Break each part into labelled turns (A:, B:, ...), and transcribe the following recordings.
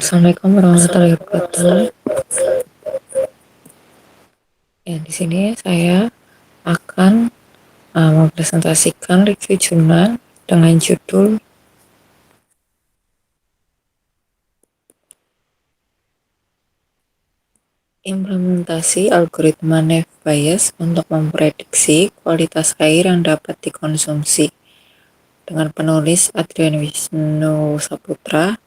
A: Assalamualaikum warahmatullahi wabarakatuh. Ya, di sini saya akan mempresentasikan review jurnal dengan judul Implementasi Algoritma Naive Bayes untuk Memprediksi Kualitas Air yang Dapat Dikonsumsi, dengan penulis Adrian Wisnu Saputra,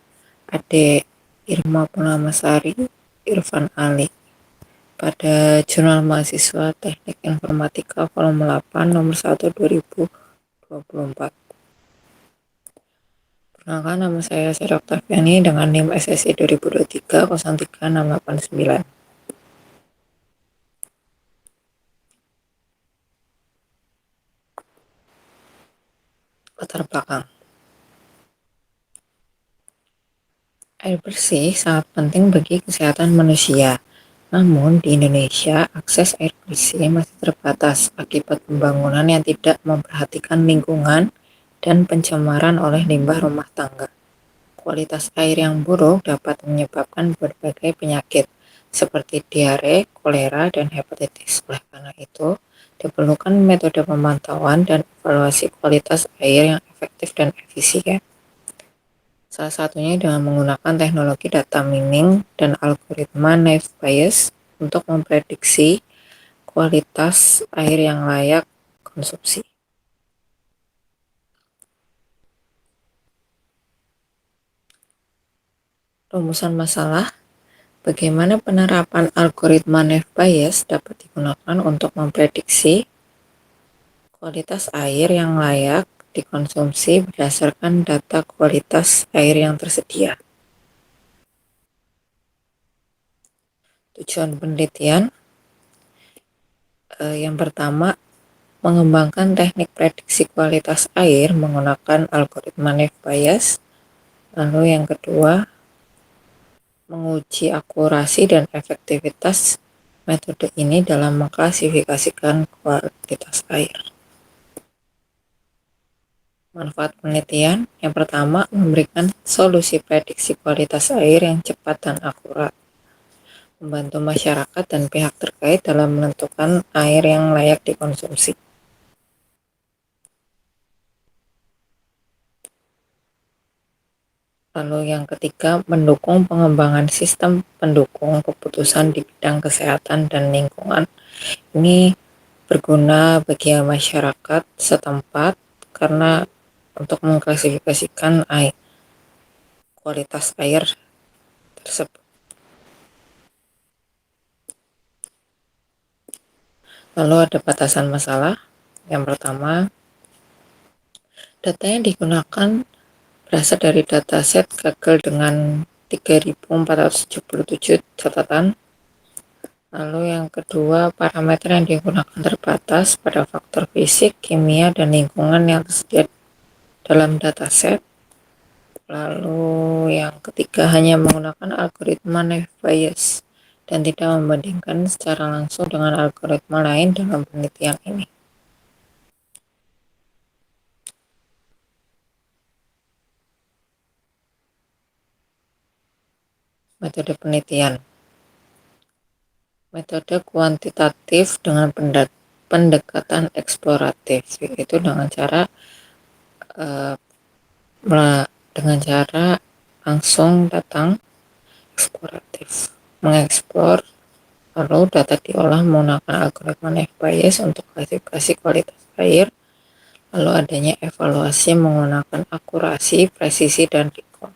A: Ade Irma Purnamasari, Irfan Ali, pada Jurnal Mahasiswa Teknik Informatika Volume 8 nomor 1 2024. Perkenalkan, nama saya Seri Oktaviani dengan NIM SSI 2023 03 689. Latar belakang. Air bersih sangat penting bagi kesehatan manusia. Namun, di Indonesia, akses air bersih masih terbatas akibat pembangunan yang tidak memperhatikan lingkungan dan pencemaran oleh limbah rumah tangga. Kualitas air yang buruk dapat menyebabkan berbagai penyakit seperti diare, kolera, dan hepatitis. Oleh karena itu, diperlukan metode pemantauan dan evaluasi kualitas air yang efektif dan efisien. Salah satunya dengan menggunakan teknologi data mining dan algoritma Naive Bayes untuk memprediksi kualitas air yang layak konsumsi. Rumusan masalah: bagaimana penerapan algoritma Naive Bayes dapat digunakan untuk memprediksi kualitas air yang layak dikonsumsi berdasarkan data kualitas air yang tersedia. Tujuan penelitian yang pertama, mengembangkan teknik prediksi kualitas air menggunakan algoritma Naive Bayes. Lalu yang kedua, menguji akurasi dan efektivitas metode ini dalam mengklasifikasikan kualitas air. Manfaat penelitian yang pertama, memberikan solusi prediksi kualitas air yang cepat dan akurat, membantu masyarakat dan pihak terkait dalam menentukan air yang layak dikonsumsi. Lalu yang ketiga, mendukung pengembangan sistem pendukung keputusan di bidang kesehatan dan lingkungan. Ini berguna bagi masyarakat setempat karena untuk mengklasifikasikan kualitas air tersebut. Lalu ada batasan masalah. Yang pertama, data yang digunakan berasal dari dataset gagal dengan 3.477 catatan. Lalu yang kedua, parameter yang digunakan terbatas pada faktor fisik, kimia, dan lingkungan yang tersedia dalam dataset. Lalu yang ketiga, hanya menggunakan algoritma Naive Bayes dan tidak membandingkan secara langsung dengan algoritma lain dalam penelitian ini. Metode penelitian. Metode kuantitatif dengan pendekatan eksploratif, yaitu dengan cara langsung datang, eksploratif, mengeksplor, lalu data diolah menggunakan algoritma Naive Bayes untuk klasifikasi kualitas air, lalu adanya evaluasi menggunakan akurasi, presisi, dan recall.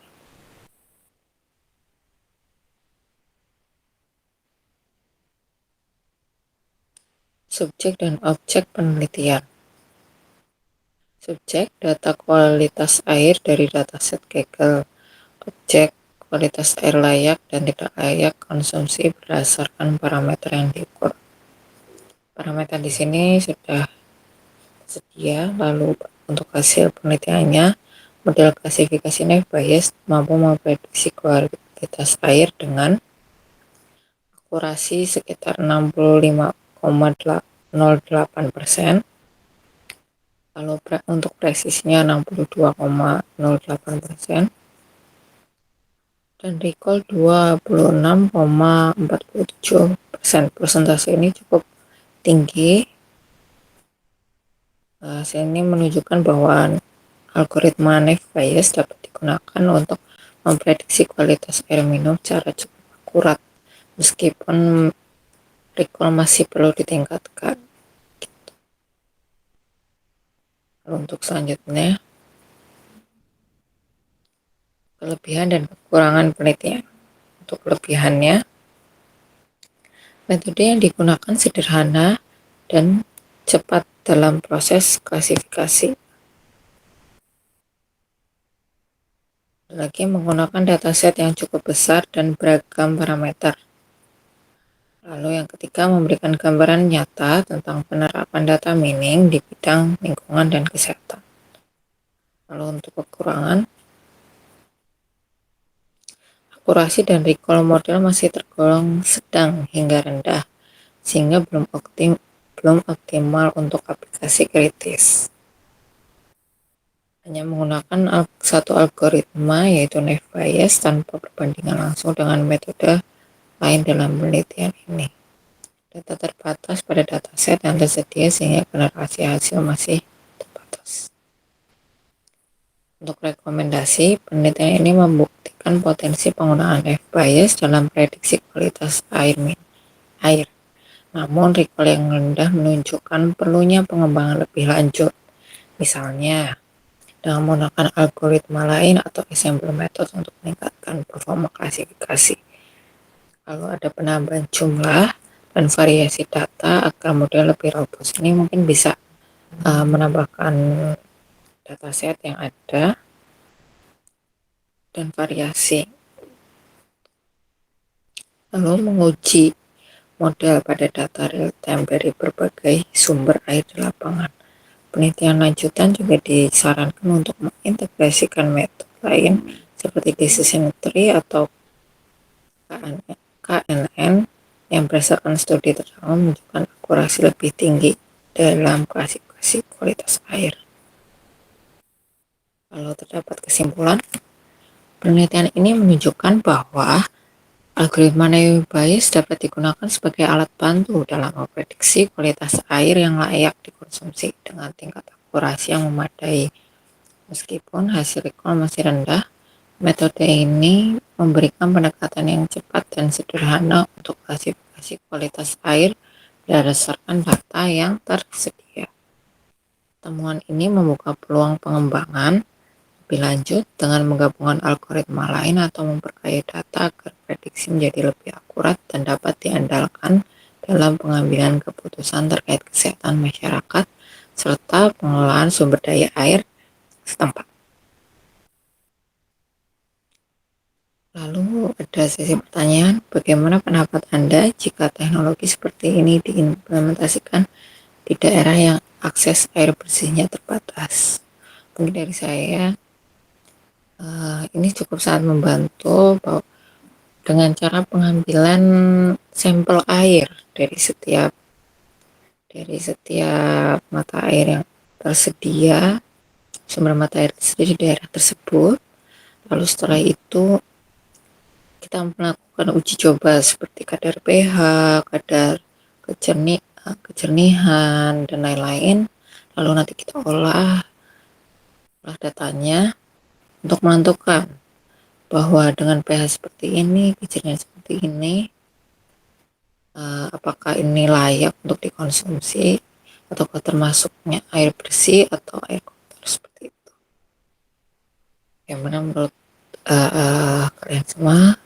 A: Subjek dan objek penelitian. Subjek, data kualitas air dari dataset Kaggle. Objek, kualitas air layak dan tidak layak konsumsi berdasarkan parameter yang diukur. Parameter di sini sudah tersedia. Lalu untuk hasil penelitiannya, model klasifikasi Naive Bayes mampu memprediksi kualitas air dengan akurasi sekitar 65,08%. Lalu untuk presisinya 62,08%. dan recall 26,47%. Persentase ini cukup tinggi. Hasil ini menunjukkan bahwa algoritma Naive Bayes dapat digunakan untuk memprediksi kualitas air minum secara cukup akurat, meskipun recall masih perlu ditingkatkan. Untuk selanjutnya, kelebihan dan kekurangan penelitian. Untuk kelebihannya, metode yang digunakan sederhana dan cepat dalam proses klasifikasi. Lagi menggunakan dataset yang cukup besar dan beragam parameter. Lalu yang ketiga, memberikan gambaran nyata tentang penerapan data mining di bidang lingkungan dan kesehatan. Lalu untuk kekurangan, akurasi dan recall model masih tergolong sedang hingga rendah, sehingga belum optimal untuk aplikasi kritis. Hanya menggunakan satu algoritma, yaitu Naive Bayes, tanpa perbandingan langsung dengan metode lain dalam penelitian ini. Data terbatas pada dataset yang tersedia, sehingga generasi hasil masih terbatas. Untuk rekomendasi, penelitian ini membuktikan potensi penggunaan Naive Bayes dalam prediksi kualitas air. Namun, recall yang rendah menunjukkan perlunya pengembangan lebih lanjut. Misalnya, dengan menggunakan algoritma lain atau assembly method untuk meningkatkan performa klasifikasi. Kalau ada penambahan jumlah dan variasi data agar model lebih robust, ini mungkin bisa menambahkan dataset yang ada dan variasi. Lalu menguji model pada data real time dari berbagai sumber air di lapangan. Penelitian lanjutan juga disarankan untuk mengintegrasikan metode lain seperti decision tree atau KNN yang berdasarkan studi terdahulu menunjukkan akurasi lebih tinggi dalam klasifikasi kualitas air. Kalau terdapat kesimpulan, penelitian ini menunjukkan bahwa algoritma Naive Bayes dapat digunakan sebagai alat bantu dalam memprediksi kualitas air yang layak dikonsumsi dengan tingkat akurasi yang memadai. Meskipun hasil recall masih rendah, metode ini memberikan pendekatan yang cepat dan sederhana untuk klasifikasi kualitas air berdasarkan data yang tersedia. Temuan ini membuka peluang pengembangan lebih lanjut dengan menggabungkan algoritma lain atau memperkaya data agar prediksi menjadi lebih akurat dan dapat diandalkan dalam pengambilan keputusan terkait kesehatan masyarakat serta pengelolaan sumber daya air setempat. Lalu ada sesi pertanyaan, bagaimana pendapat Anda jika teknologi seperti ini diimplementasikan di daerah yang akses air bersihnya terbatas? Mungkin dari saya, ini cukup sangat membantu dengan cara pengambilan sampel air dari setiap mata air yang tersedia, sumber mata air tersedia di daerah tersebut. Lalu setelah itu kita melakukan uji coba seperti kadar pH, kadar kejernihan, dan lain-lain. Lalu nanti kita olah datanya untuk menentukan bahwa dengan pH seperti ini, kejernihan seperti ini, apakah ini layak untuk dikonsumsi ataukah termasuknya air bersih atau air kotor seperti itu. Bagaimana menurut kalian semua?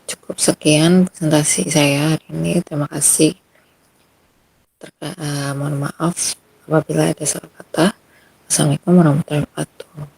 A: Cukup sekian presentasi saya hari ini. Terima kasih. Mohon maaf apabila ada salah kata. Assalamualaikum warahmatullahi wabarakatuh.